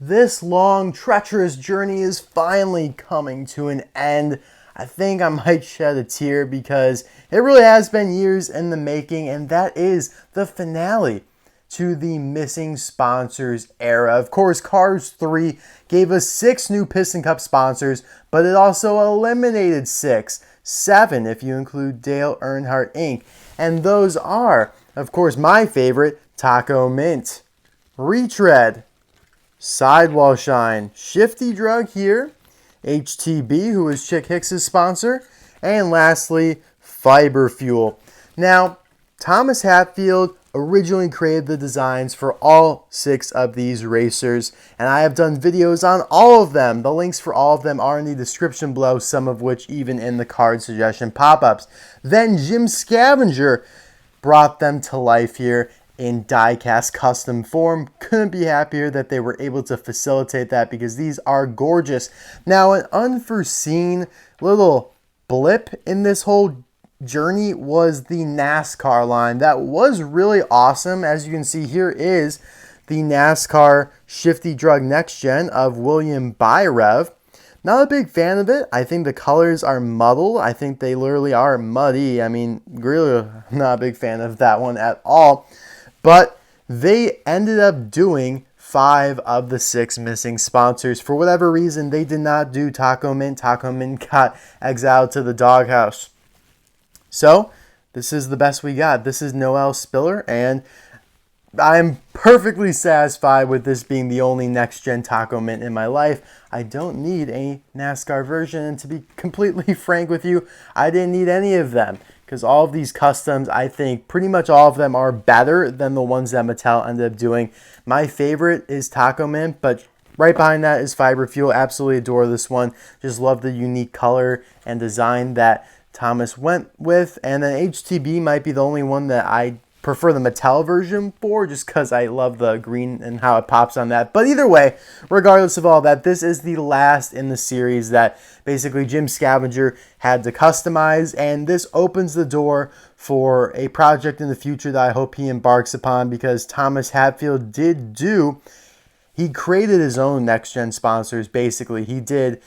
This long, treacherous journey is finally coming to an end. I think I might shed a tear because it really has been years in the making, and that is the finale to the missing sponsors era. Of course, Cars 3 gave us 6 new Piston Cup sponsors, but it also eliminated 7 if you include Dale Earnhardt Inc. And those are, of course, my favorite, Tach-O-Mint, Retread, Sidewall Shine, Shifty Drug here, HTB, who is Chick Hicks' sponsor, and lastly, Fiber Fuel. Now, Thomas Hatfield originally created the designs for all 6 of these racers, and I have done videos on all of them. The links for all of them are in the description below, some of which even in the card suggestion pop-ups. Then Jim Scavenger brought them to life here in die-cast custom form. Couldn't be happier that they were able to facilitate that because these are gorgeous. Now, an unforeseen little blip in this whole journey was the NASCAR line. That was really awesome. As you can see, here is the NASCAR Shifty Drug Next Gen of William Byrev. Not a big fan of it. I think the colors are muddled. I think they literally are muddy. I mean, really not a big fan of that one at all. But they ended up doing 5 of the 6 missing sponsors. For whatever reason, they did not do Tach-O-Mint. Tach-O-Mint got exiled to the doghouse. So, this is the best we got. This is Noel Spiller, and I'm perfectly satisfied with this being the only next-gen Tach-O-Mint in my life. I don't need a NASCAR version, and to be completely frank with you, I didn't need any of them. Because all of these customs, I think pretty much all of them are better than the ones that Mattel ended up doing. My favorite is Tach-O-Mint, but right behind that is Fiber Fuel. Absolutely adore this one. Just love the unique color and design that Thomas went with. And then HTB might be the only one that I prefer the Mattel version for, just because I love the green and how it pops on that. But either way, regardless of all that, this is the last in the series that basically Jim Scavenger had to customize, and this opens the door for a project in the future that I hope he embarks upon, because Thomas Hatfield he created his own next-gen sponsors, basically. He did.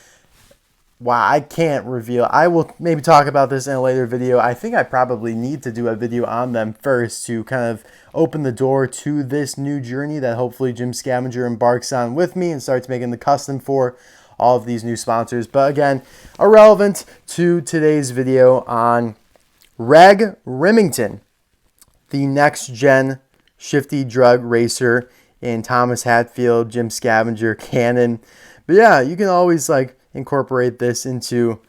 Wow, I can't reveal. I will maybe talk about this in a later video. I think I probably need to do a video on them first to kind of open the door to this new journey that hopefully Jim Scavenger embarks on with me and starts making the custom for all of these new sponsors. But again, irrelevant to today's video on Reg Rimington, the next-gen Shifty Drug racer in Thomas Hatfield, Jim Scavenger canon. But yeah, you can always incorporate this into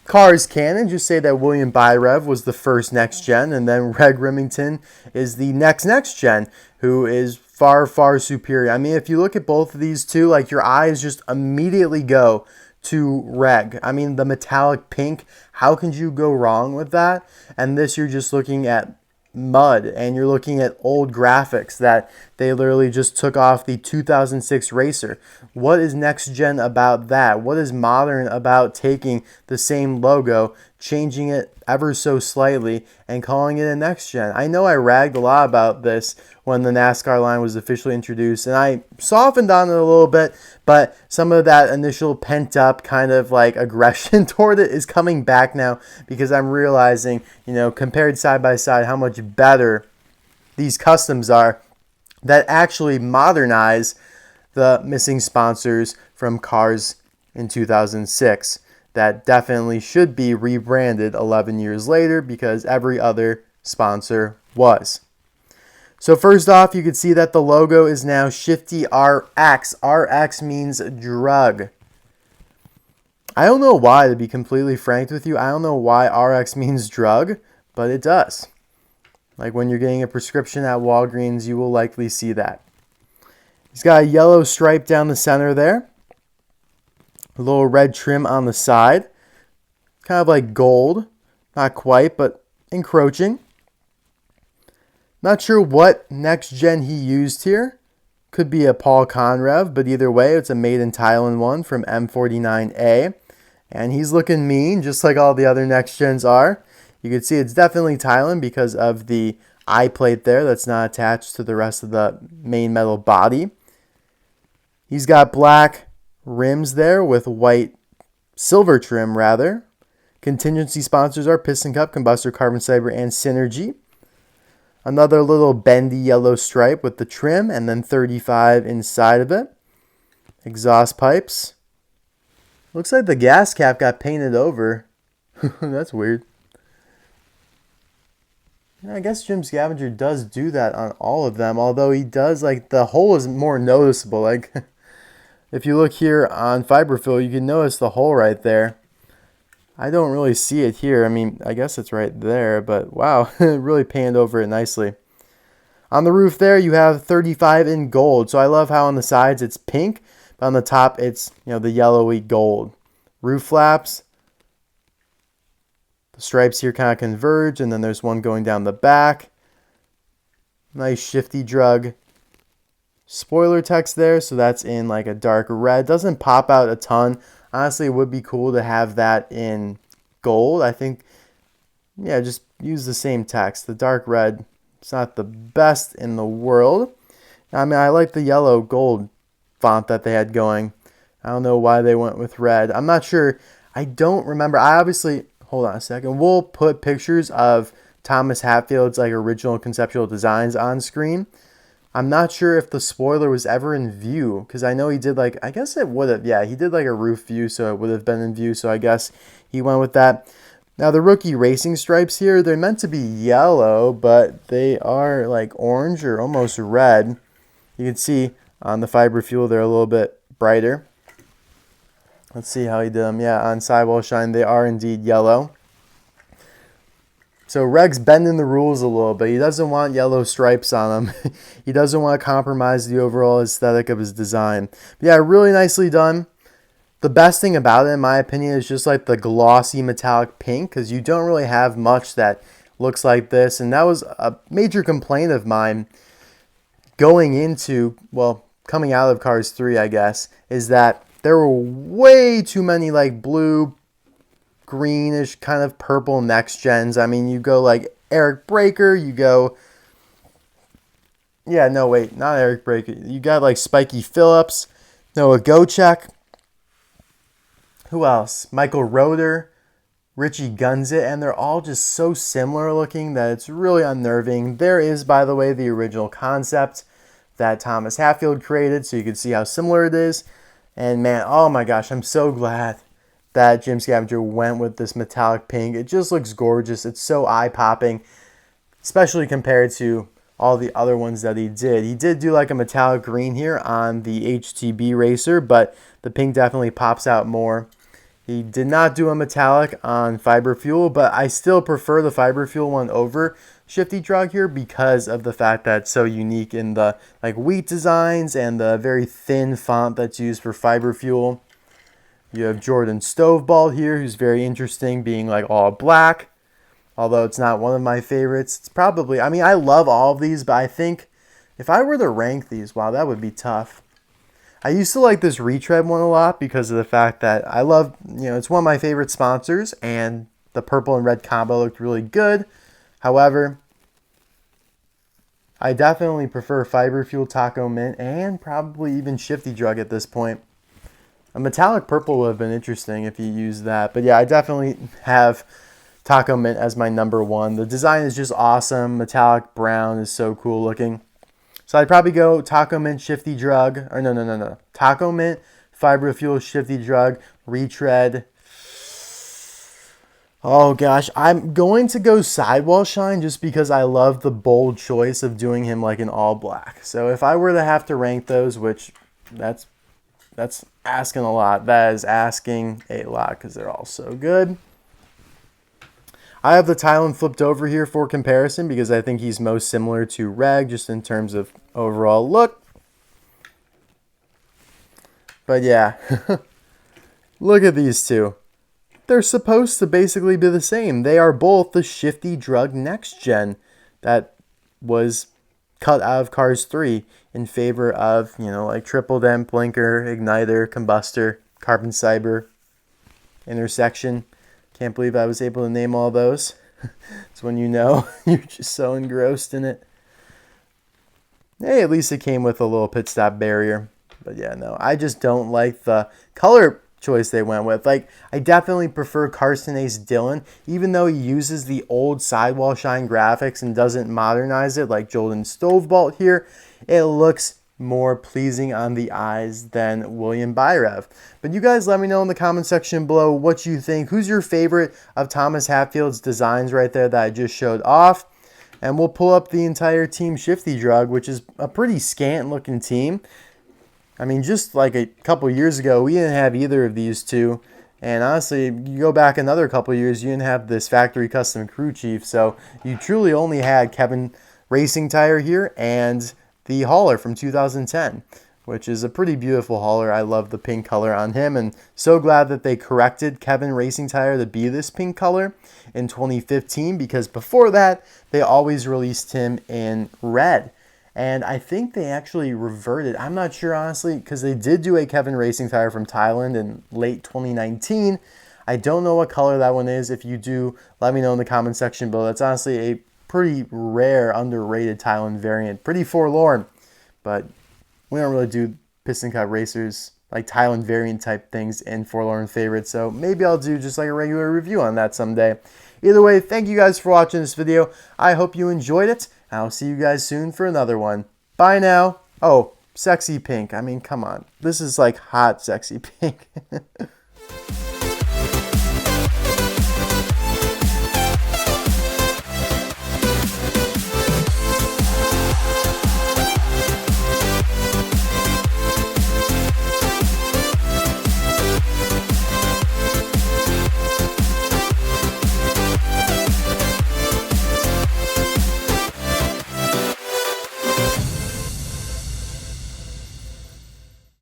Cars canon. Just say that William Byrev was the first next gen, and then Reg Rimington is the next gen, who is far, far superior. I mean, if you look at both of these two, your eyes just immediately go to Reg. I mean, the metallic pink, how can you go wrong with that? And this, you're just looking at mud, and you're looking at old graphics that they literally just took off the 2006 racer. What is next gen about that? What is modern about taking the same logo, changing it ever so slightly, and calling it a next gen? I know I ragged a lot about this when the NASCAR line was officially introduced, and I softened on it a little bit, but some of that initial pent up kind of aggression toward it is coming back now, because I'm realizing, compared side by side, how much better these customs are that actually modernize the missing sponsors from Cars in 2006. That definitely should be rebranded 11 years later, because every other sponsor was. So first off, you can see that the logo is now Shifty RX. RX means drug. I don't know why, to be completely frank with you. I don't know why RX means drug, but it does. When you're getting a prescription at Walgreens, you will likely see that. He's got a yellow stripe down the center there. A little red trim on the side. Kind of like gold. Not quite, but encroaching. Not sure what next gen he used here. Could be a Paul Conrev, but either way, it's a made in Thailand one from M49A. And he's looking mean, just like all the other next gens are. You can see it's definitely Thailand because of the eye plate there that's not attached to the rest of the main metal body. He's got black rims there with white silver trim rather. Contingency sponsors are Piston Cup, Combustor, Carbon Fiber, and Synergy. Another little bendy yellow stripe with the trim, and then 35 inside of it. Exhaust pipes. Looks like the gas cap got painted over. That's weird. Yeah, I guess Jim Scavenger does do that on all of them, although he does, like, the hole is more noticeable. Like, if you look here on Fiberfill, you can notice the hole right there. I don't really see it here. I mean, I guess it's right there, but wow, it really panned over it nicely. On the roof there, you have 35 in gold. So I love how on the sides it's pink, but on the top it's, the yellowy gold. Roof flaps. The stripes here kind of converge, and then there's one going down the back. Nice Shifty drug spoiler text there, so that's in like a dark red. Doesn't pop out a ton. Honestly, it would be cool to have that in gold. I think, yeah, just use the same text. The dark red, it's not the best in the world. I mean, I like the yellow gold font that they had going. I don't know why they went with red. I'm not sure. I don't remember. I obviously, hold on a second. We'll put pictures of Thomas Hatfield's like original conceptual designs on screen. I'm not sure if the spoiler was ever in view, because I know he did like, I guess it would have, yeah, he did like a roof view, so it would have been in view, so I guess he went with that. Now the rookie racing stripes here, they're meant to be yellow, but they are like orange or almost red. You can see on the fiber fuel they're a little bit brighter. Let's see how he did them. Yeah, on Sidewall Shine they are indeed yellow. So Reg's bending the rules a little bit. He doesn't want yellow stripes on him. He doesn't want to compromise the overall aesthetic of his design. But yeah, really nicely done. The best thing about it, in my opinion, is just like the glossy metallic pink, because you don't really have much that looks like this. And that was a major complaint of mine going into, well, coming out of Cars 3, I guess, is that there were way too many like blue, greenish, kind of purple next gens. I mean, you go like Eric Breaker, you go, yeah, no, wait, not Eric Breaker. You got like Spiky Phillips, Noah Gochek. Who else? Michael Roeder, Richie Gunzit, and they're all just so similar looking that it's really unnerving. There is, by the way, the original concept that Thomas Hatfield created, so you can see how similar it is. And man, oh my gosh, I'm so glad that Jim Scavenger went with this metallic pink. It just looks gorgeous. It's so eye-popping, especially compared to all the other ones that he did. He did do like a metallic green here on the HTB Racer, but the pink definitely pops out more. He did not do a metallic on Fiber Fuel, but I still prefer the Fiber Fuel one over Shifty Drug here because of the fact that it's so unique in the like wheat designs and the very thin font that's used for Fiber Fuel. You have Jordan Stoveball here, who's very interesting, being like all black. Although it's not one of my favorites. It's probably, I mean, I love all of these, but I think if I were to rank these, wow, that would be tough. I used to like this retread one a lot because of the fact that I love, it's one of my favorite sponsors, and the purple and red combo looked really good. However, I definitely prefer Fiber Fuel, Tach-O-Mint, and probably even Shifty Drug at this point. A metallic purple would have been interesting if you used that. But yeah, I definitely have Tach-O-Mint as my number one. The design is just awesome. Metallic brown is so cool looking. So I'd probably go Tach-O-Mint, Shifty Drug. Or no. Tach-O-Mint, Fiber Fuel, Shifty Drug, retread. Oh gosh, I'm going to go Sidewall Shine just because I love the bold choice of doing him like an all black. So if I were to have to rank those, which that's asking a lot. That is asking a lot because they're all so good. I have the Thailand flipped over here for comparison because I think he's most similar to Reg just in terms of overall look. But yeah, look at these two. They're supposed to basically be the same. They are both the Shifty Drug Next Gen that was cut out of Cars 3 in favor of, like triple dent, blinker, igniter, combustor, carbon fiber, intersection. Can't believe I was able to name all those. It's when you're just so engrossed in it. Hey, at least it came with a little pit stop barrier. But yeah, no, I just don't like the color choice they went with. Like, I definitely prefer Carson Ace Dillon, even though he uses the old sidewall shine graphics and doesn't modernize it like Jordan Stovebolt here. It looks more pleasing on the eyes than William Byrev. But you guys let me know in the comment section below what you think. Who's your favorite of Thomas Hatfield's designs right there that I just showed off? And we'll pull up the entire Team Shifty drug, which is a pretty scant looking team. I mean, just like a couple years ago, we didn't have either of these two. And honestly, you go back another couple years, you didn't have this factory custom crew chief. So you truly only had Kevin Racingtire here and the hauler from 2010, which is a pretty beautiful hauler. I love the pink color on him, and so glad that they corrected Kevin Racingtire to be this pink color in 2015, because before that, they always released him in red. And I think they actually reverted. I'm not sure, honestly, because they did do a Kevin Racingtire from Thailand in late 2019. I don't know what color that one is. If you do, let me know in the comment section below. That's honestly a pretty rare, underrated Thailand variant. Pretty forlorn, but we don't really do Piston Cup racers like Thailand variant type things in forlorn favorites. So maybe I'll do just like a regular review on that someday. Either way, thank you guys for watching this video. I hope you enjoyed it. I'll see you guys soon for another one. Bye now. Oh, sexy pink. I mean, come on. This is like hot, sexy pink.